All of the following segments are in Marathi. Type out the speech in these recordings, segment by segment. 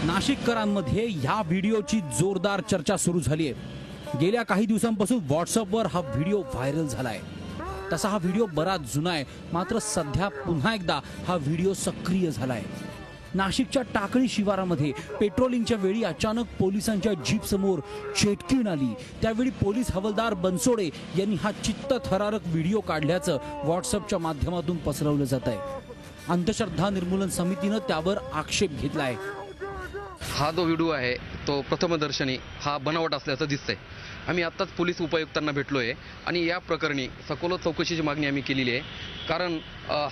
नाशिककरांमध्ये ह्या व्हिडिओची जोरदार चर्चा सुरू झाली आहे। गेल्या काही दिवसांपासून व्हॉट्सअपवर हा व्हिडिओ व्हायरल झालाय। तसा हा व्हिडिओ बराच जुना आहे, मात्र सध्या पुन्हा एकदा हा व्हिडिओ सक्रिय झालाय। नाशिकच्या टाकळी शिवारामध्ये पेट्रोलिंगच्या वेळी अचानक पोलिसांच्या जीप समोर चेटकीण आली। त्यावेळी पोलीस हवालदार बनसोडे यांनी हा चित्तथरारक व्हिडिओ काढल्याचं व्हॉट्सअपच्या माध्यमातून पसरवलं जात आहे। अंधश्रद्धा निर्मूलन समितीनं त्यावर आक्षेप घेतलाय। हा जो व्हिडिओ आहे तो प्रथमदर्शनी हा बनावट असल्याचं दिसतंय। आम्ही आत्ताच पोलीस उपायुक्तांना भेटलो आहे आणि या प्रकरणी सखोल चौकशीची मागणी आम्ही केलेली आहे। कारण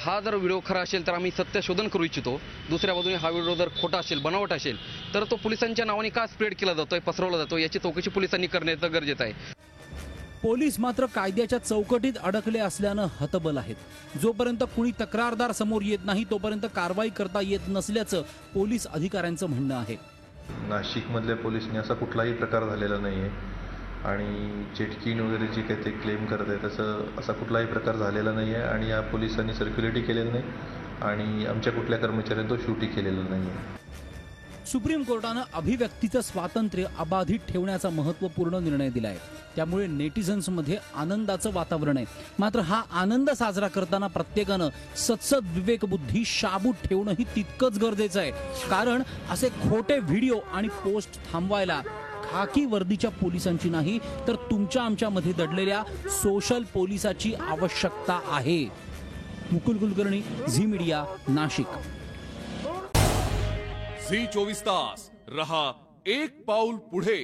हा जर व्हिडिओ खरा असेल तर आम्ही सत्य शोधन करू इच्छितो। दुसऱ्या बाजूने हा व्हिडिओ जर खोटा असेल, बनावट असेल तर तो पोलिसांच्या नावाने का स्प्रेड केला जातोय, पसरवला जातो, याची चौकशी पोलिसांनी करण्याचं गरजेचं आहे। पोलीस मात्र कायद्याच्या चौकटीत अडकले असल्यानं हतबल आहेत। जोपर्यंत कुणी तक्रारदार समोर येत नाही तोपर्यंत कारवाई करता येत नसल्याचं पोलीस अधिकाऱ्यांचं म्हणणं आहे। नाशिकमधल्या पोलिसांनी असा कुठलाही प्रकार झालेला नाही आहे आणि चेटकीण वगैरे जी काही ते क्लेम करत आहे तसं असा कुठलाही प्रकार झालेला नाही आहे आणि या पोलिसांनी सर्क्युलेटी केलेलं नाही आणि आमच्या कुठल्या कर्मचाऱ्यांनी तो शूटही केलेला नाही आहे। सुप्रीम कोर्टानं अभिव्यक्तीचं स्वातंत्र्य अबाधित ठेवण्याचा महत्त्वपूर्ण निर्णय दिलाय। त्यामुळे नेटिझन्समध्ये आनंदाचं वातावरण आहे। मात्र हा आनंद साजरा करताना प्रत्येकानं सत्सद विवेकबुद्धी शाबूत ठेवणंही तितकंच गरजेचं आहे। कारण असे खोटे व्हिडिओ आणि पोस्ट थांबवायला खाकी वर्दीच्या पोलिसांची नाही तर तुमच्या आमच्यामध्ये दडलेल्या सोशल पोलिसाची आवश्यकता आहे। मुकुल कुलकर्णी, झी मीडिया, नाशिक। झी 24 तास रहा एक पाऊल पुढे।